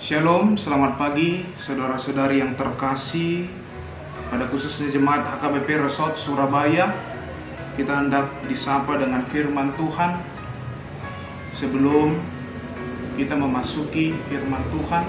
Shalom, selamat pagi saudara-saudari yang terkasih. Pada khususnya jemaat HKBP Resort Surabaya, kita hendak disapa dengan firman Tuhan. Sebelum kita memasuki firman Tuhan,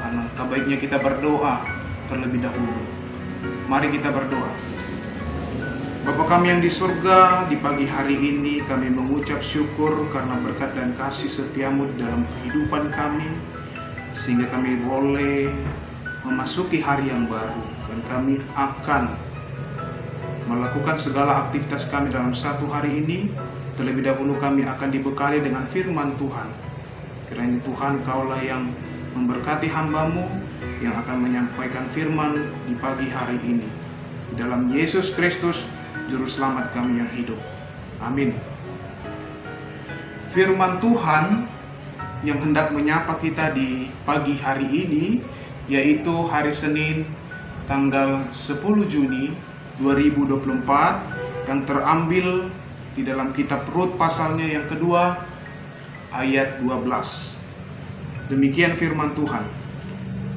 alangkah baiknya kita berdoa terlebih dahulu. Mari kita berdoa. Bapa kami yang di surga, di pagi hari ini kami mengucap syukur karena berkat dan kasih setiamu dalam kehidupan kami, sehingga kami boleh memasuki hari yang baru, dan kami akan melakukan segala aktivitas kami dalam satu hari ini. Terlebih dahulu kami akan dibekali dengan firman Tuhan. Kiranya Tuhan, Kaulah yang memberkati hamba-Mu yang akan menyampaikan firman di pagi hari ini. Di dalam Yesus Kristus, Juru Selamat kami yang hidup. Amin. Firman Tuhan yang hendak menyapa kita di pagi hari ini, yaitu hari Senin tanggal 10 Juni 2024, yang terambil di dalam kitab Rut pasalnya yang kedua ayat 12. Demikian firman Tuhan.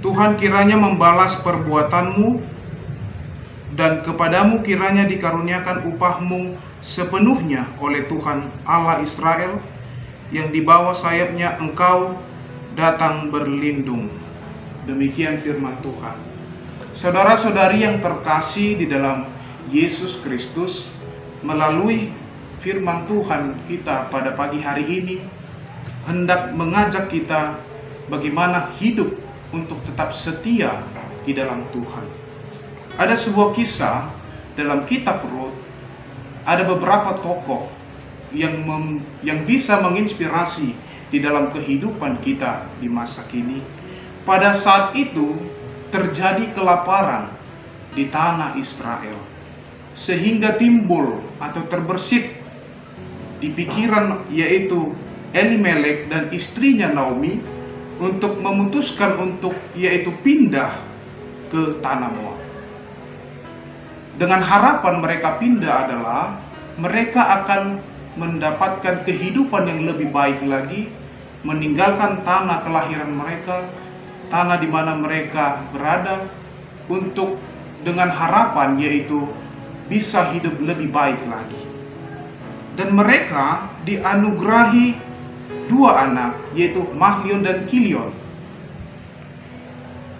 Tuhan kiranya membalas perbuatanmu, dan kepadamu kiranya dikaruniakan upahmu sepenuhnya oleh Tuhan Allah Israel, yang di bawah sayapnya engkau datang berlindung. Demikian firman Tuhan. Saudara-saudari yang terkasih di dalam Yesus Kristus, melalui firman Tuhan kita pada pagi hari ini hendak mengajak kita bagaimana hidup untuk tetap setia di dalam Tuhan. Ada sebuah kisah dalam kitab Rut. Ada beberapa tokoh yang bisa menginspirasi di dalam kehidupan kita di masa kini. Pada saat itu terjadi kelaparan di tanah Israel, sehingga timbul atau terbersit di pikiran yaitu Elimelek dan istrinya Naomi untuk memutuskan untuk yaitu pindah ke tanah Moab. Dengan harapan mereka pindah adalah mereka akan mendapatkan kehidupan yang lebih baik lagi, meninggalkan tanah kelahiran mereka, tanah di mana mereka berada, untuk dengan harapan yaitu bisa hidup lebih baik lagi. Dan mereka dianugerahi dua anak, yaitu Mahlion dan Kilion.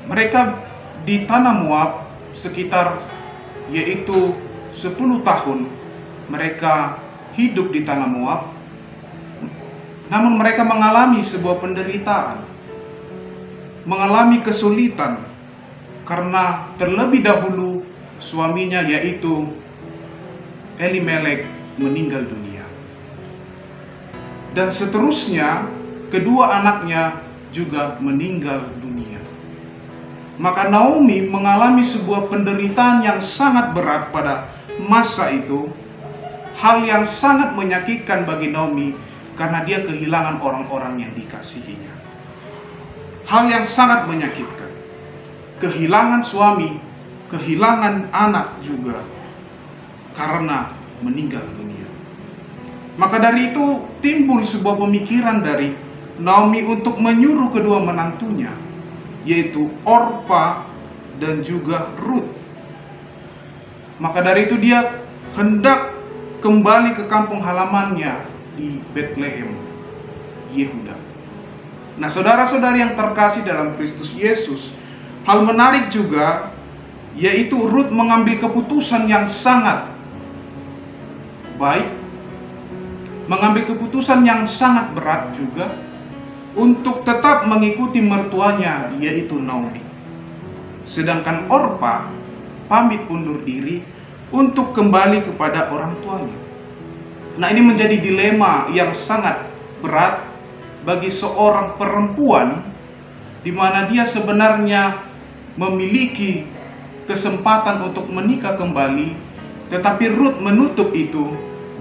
Mereka di tanah Moab sekitar yaitu 10 tahun mereka hidup di tanah Moab. Namun mereka mengalami sebuah penderitaan, mengalami kesulitan, karena terlebih dahulu suaminya yaitu Elimelek meninggal dunia. Dan seterusnya kedua anaknya juga meninggal dunia. Maka Naomi mengalami sebuah penderitaan yang sangat berat pada masa itu. Hal yang sangat menyakitkan bagi Naomi karena dia kehilangan orang-orang yang dikasihinya. Hal yang sangat menyakitkan. Kehilangan suami, kehilangan anak juga karena meninggal dunia. Maka dari itu timbul sebuah pemikiran dari Naomi untuk menyuruh kedua menantunya, yaitu Orpa dan juga Rut. Maka dari itu dia hendak kembali ke kampung halamannya di Bethlehem, Yehuda. Nah, saudara-saudari yang terkasih dalam Kristus Yesus, hal menarik juga yaitu Rut mengambil keputusan yang sangat baik, mengambil keputusan yang sangat berat juga untuk tetap mengikuti mertuanya yaitu Naomi. Sedangkan Orpa pamit undur diri untuk kembali kepada orang tuanya. Nah, ini menjadi dilema yang sangat berat bagi seorang perempuan, di mana dia sebenarnya memiliki kesempatan untuk menikah kembali, tetapi Rut menutup itu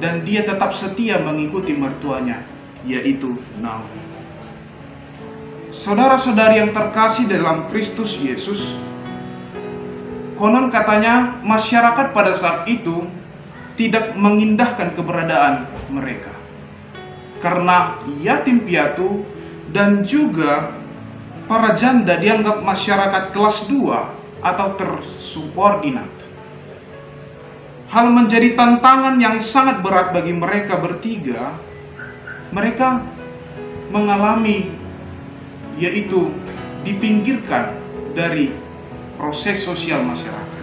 dan dia tetap setia mengikuti mertuanya yaitu Naomi. Saudara-saudari yang terkasih dalam Kristus Yesus, konon katanya masyarakat pada saat itu tidak mengindahkan keberadaan mereka, karena yatim piatu dan juga para janda dianggap masyarakat kelas 2 atau tersubordinat. Hal menjadi tantangan yang sangat berat bagi mereka bertiga. Mereka mengalami, yaitu dipinggirkan dari proses sosial masyarakat.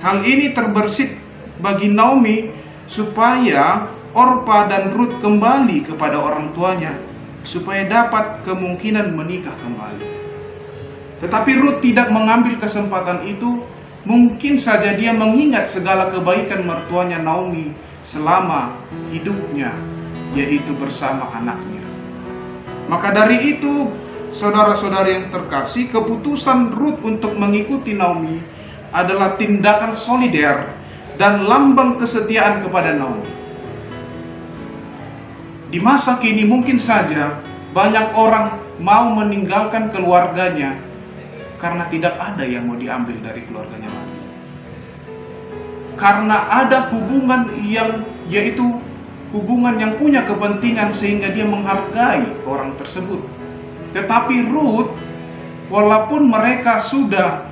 Hal ini terbersit bagi Naomi supaya Orpa dan Rut kembali kepada orang tuanya, supaya dapat kemungkinan menikah kembali. Tetapi Rut tidak mengambil kesempatan itu. Mungkin saja dia mengingat segala kebaikan mertuanya Naomi selama hidupnya, yaitu bersama anaknya. Maka dari itu, saudara-saudari yang terkasih, keputusan Rut untuk mengikuti Naomi adalah tindakan solider dan lambang kesetiaan kepada Naomi. Di masa kini mungkin saja banyak orang mau meninggalkan keluarganya karena tidak ada yang mau diambil dari keluarganya lagi. Karena ada hubungan yaitu hubungan yang punya kepentingan sehingga dia menghargai orang tersebut. Tetapi Rut, walaupun mereka sudah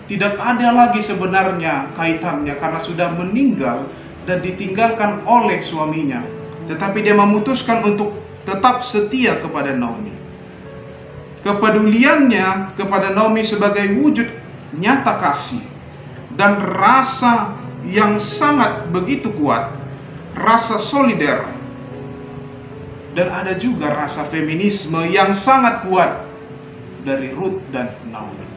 tidak ada lagi sebenarnya kaitannya karena sudah meninggal dan ditinggalkan oleh suaminya, tetapi dia memutuskan untuk tetap setia kepada Naomi. Kepeduliannya kepada Naomi sebagai wujud nyata kasih dan rasa yang sangat begitu kuat, rasa solider, dan ada juga rasa feminisme yang sangat kuat dari Rut dan Naomi.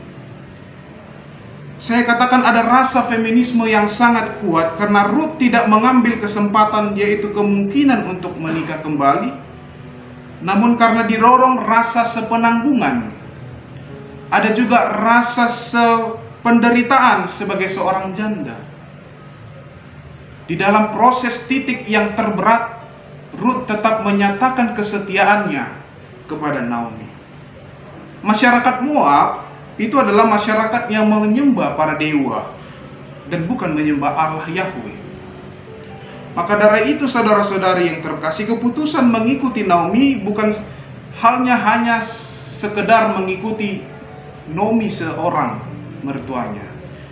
Saya katakan ada rasa feminisme yang sangat kuat karena Rut tidak mengambil kesempatan, yaitu kemungkinan untuk menikah kembali. Namun karena didorong rasa sepenanggungan, ada juga rasa penderitaan sebagai seorang janda. Di dalam proses titik yang terberat, Rut tetap menyatakan kesetiaannya kepada Naomi. Masyarakat Moab itu adalah masyarakat yang menyembah para dewa dan bukan menyembah Allah Yahweh. Maka dari itu, saudara-saudari yang terkasih, keputusan mengikuti Naomi bukan hanya sekedar mengikuti Naomi seorang mertuanya,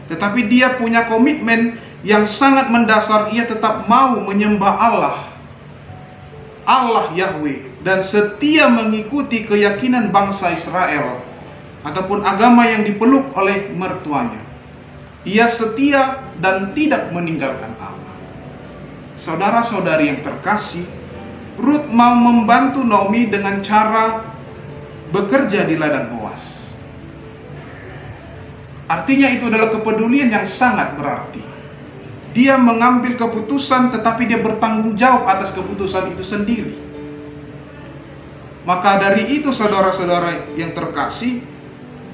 tetapi dia punya komitmen yang sangat mendasar. Ia tetap mau menyembah Allah Yahweh dan setia mengikuti keyakinan bangsa Israel ataupun agama yang dipeluk oleh mertuanya. Ia setia dan tidak meninggalkan Allah. Saudara-saudari yang terkasih, Rut mau membantu Naomi dengan cara bekerja di ladang Boas. Artinya itu adalah kepedulian yang sangat berarti. Dia mengambil keputusan tetapi dia bertanggung jawab atas keputusan itu sendiri. Maka dari itu, saudara-saudara yang terkasih,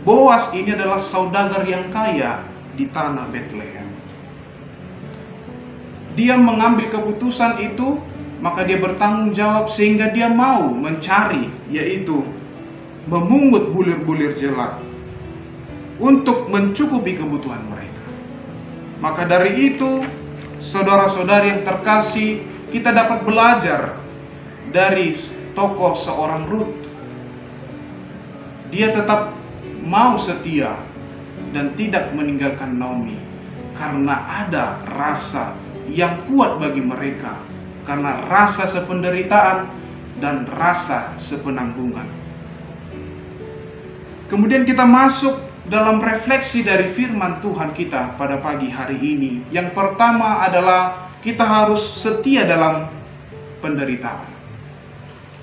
Boas ini adalah saudagar yang kaya di tanah Bethlehem. Dia mengambil keputusan itu, maka dia bertanggung jawab sehingga dia mau mencari, yaitu memungut bulir-bulir jelat untuk mencukupi kebutuhan mereka. Maka dari itu, saudara-saudari yang terkasih, kita dapat belajar dari tokoh seorang Rut. Dia tetap mau setia dan tidak meninggalkan Naomi karena ada rasa yang kuat bagi mereka, karena rasa sependeritaan dan rasa sepenanggungan. Kemudian kita masuk dalam refleksi dari firman Tuhan kita pada pagi hari ini. Yang pertama adalah kita harus setia dalam penderitaan.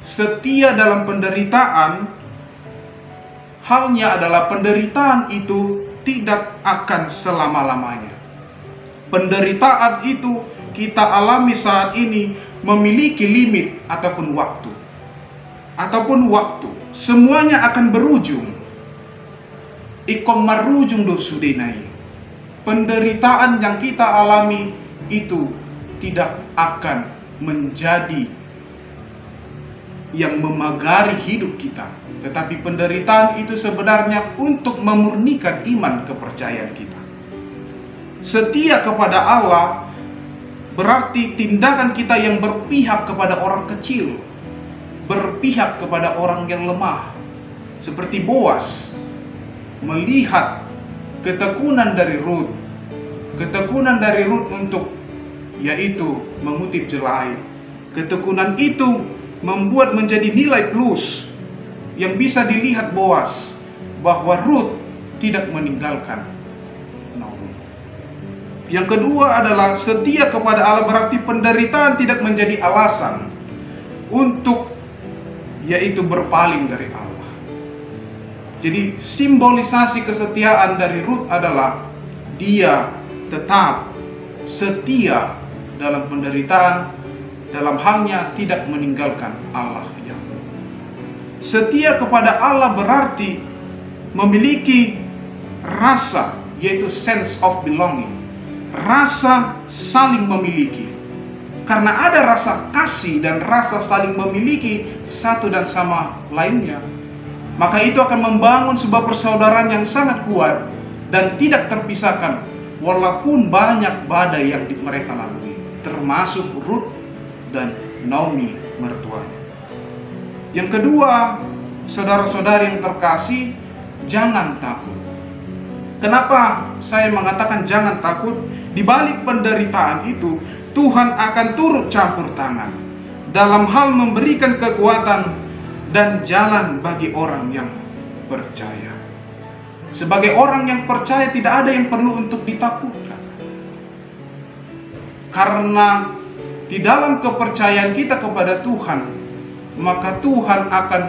Setia dalam penderitaan, halnya adalah penderitaan itu tidak akan selama-lamanya. Penderitaan itu kita alami saat ini memiliki limit ataupun waktu. Semuanya akan berujung. Ikom marujung dosudenai. Penderitaan yang kita alami itu tidak akan menjadi yang memagari hidup kita. Tetapi penderitaan itu sebenarnya untuk memurnikan iman kepercayaan kita. Setia kepada Allah berarti tindakan kita yang berpihak kepada orang kecil, berpihak kepada orang yang lemah. seperti Boas melihat ketekunan dari Rut, untuk yaitu mengutip jelai. Ketekunan itu membuat menjadi nilai plus yang bisa dilihat Boas, bahwa Rut tidak meninggalkan Naomi. Yang kedua adalah setia kepada Allah, berarti penderitaan tidak menjadi alasan untuk yaitu berpaling dari Allah. Jadi simbolisasi kesetiaan dari Rut adalah dia tetap setia dalam penderitaan, dalam halnya tidak meninggalkan Allah. Setia kepada Allah berarti memiliki rasa, yaitu sense of belonging, rasa saling memiliki. Karena ada rasa kasih dan rasa saling memiliki satu dan sama lainnya, maka itu akan membangun sebuah persaudaraan yang sangat kuat dan tidak terpisahkan walaupun banyak badai yang mereka lalui, termasuk Rut dan Naomi mertuanya. Yang kedua, saudara-saudari yang terkasih, jangan takut. Kenapa saya mengatakan jangan takut? Di balik penderitaan itu, Tuhan akan turut campur tangan dalam hal memberikan kekuatan dan jalan bagi orang yang percaya. Sebagai orang yang percaya, tidak ada yang perlu untuk ditakutkan. Karena di dalam kepercayaan kita kepada Tuhan, maka Tuhan akan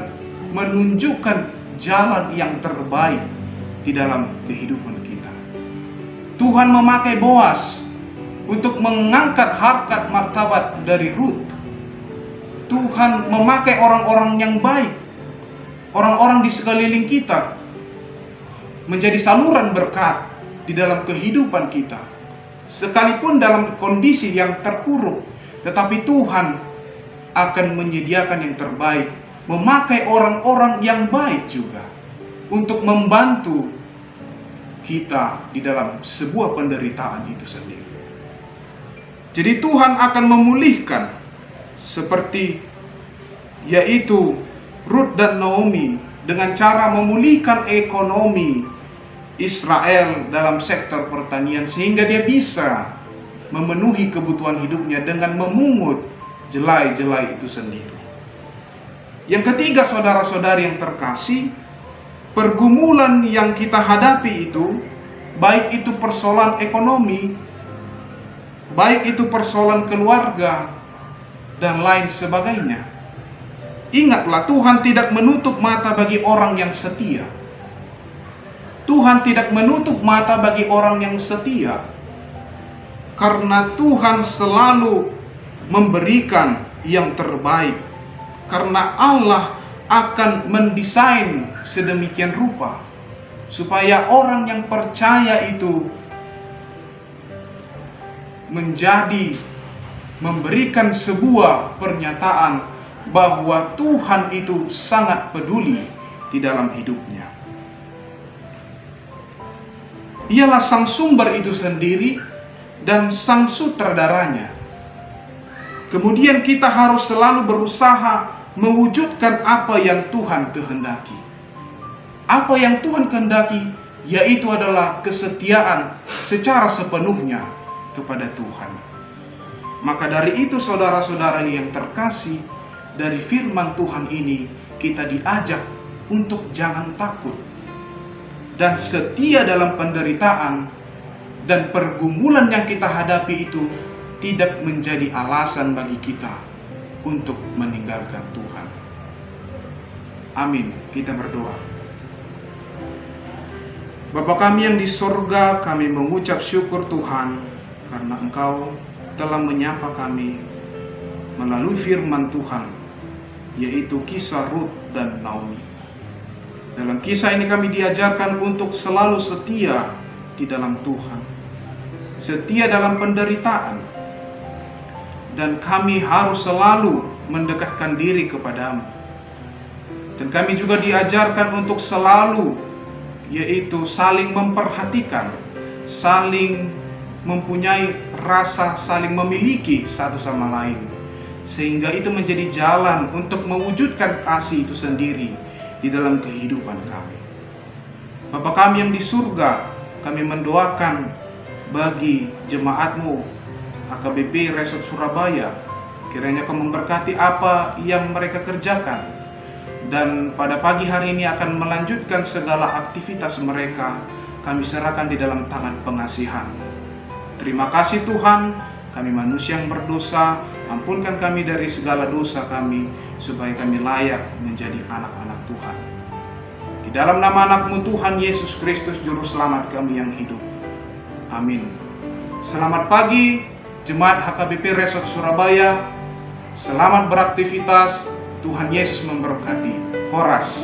menunjukkan jalan yang terbaik di dalam kehidupan kita. Tuhan memakai Boas untuk mengangkat harkat martabat dari Rut. Tuhan memakai orang-orang yang baik, orang-orang di sekeliling kita, menjadi saluran berkat di dalam kehidupan kita. Sekalipun dalam kondisi yang terpuruk, tetapi Tuhan akan menyediakan yang terbaik, memakai orang-orang yang baik juga untuk membantu kita di dalam sebuah penderitaan itu sendiri. Jadi Tuhan akan memulihkan seperti yaitu Rut dan Naomi dengan cara memulihkan ekonomi Israel dalam sektor pertanian, sehingga dia bisa memenuhi kebutuhan hidupnya dengan memungut jelai-jelai itu sendiri. Yang ketiga, saudara-saudari yang terkasih, pergumulan yang kita hadapi itu, baik itu persoalan ekonomi, baik itu persoalan keluarga, dan lain sebagainya. Ingatlah, Tuhan tidak menutup mata bagi orang yang setia. Tuhan tidak menutup mata bagi orang yang setia, karena Tuhan selalu memberikan yang terbaik. Karena Allah akan mendesain sedemikian rupa supaya orang yang percaya itu memberikan sebuah pernyataan bahwa Tuhan itu sangat peduli di dalam hidupnya. Ialah sang sumber itu sendiri dan sang sutradaranya. Kemudian kita harus selalu berusaha mewujudkan apa yang Tuhan kehendaki. Apa yang Tuhan kehendaki, yaitu adalah kesetiaan secara sepenuhnya kepada Tuhan. Maka dari itu, saudara-saudara yang terkasih, dari firman Tuhan ini kita diajak untuk jangan takut dan setia dalam penderitaan, dan pergumulan yang kita hadapi itu tidak menjadi alasan bagi kita untuk meninggalkan Tuhan. Amin. Kita berdoa. Bapa kami yang di sorga, kami mengucap syukur Tuhan karena Engkau telah menyapa kami melalui firman Tuhan, yaitu kisah Rut dan Naomi. Dalam kisah ini kami diajarkan untuk selalu setia di dalam Tuhan, setia dalam penderitaan, dan kami harus selalu mendekatkan diri kepadamu. Dan kami juga diajarkan untuk selalu, yaitu saling memperhatikan, saling mempunyai rasa saling memiliki satu sama lain, sehingga itu menjadi jalan untuk mewujudkan kasih itu sendiri di dalam kehidupan kami. Bapa kami yang di surga, kami mendoakan bagi jemaat-Mu HKBP Resort Surabaya, kiranya Kau memberkati apa yang mereka kerjakan, dan pada pagi hari ini akan melanjutkan segala aktivitas mereka. Kami serahkan di dalam tangan pengasihan. Terima kasih Tuhan, kami manusia yang berdosa, ampunkan kami dari segala dosa kami, supaya kami layak menjadi anak-anak Tuhan. Di dalam nama anak-Mu Tuhan Yesus Kristus, Juru Selamat kami yang hidup. Amin. Selamat pagi, Jemaat HKBP Resort Surabaya. Selamat beraktivitas, Tuhan Yesus memberkati. Horas.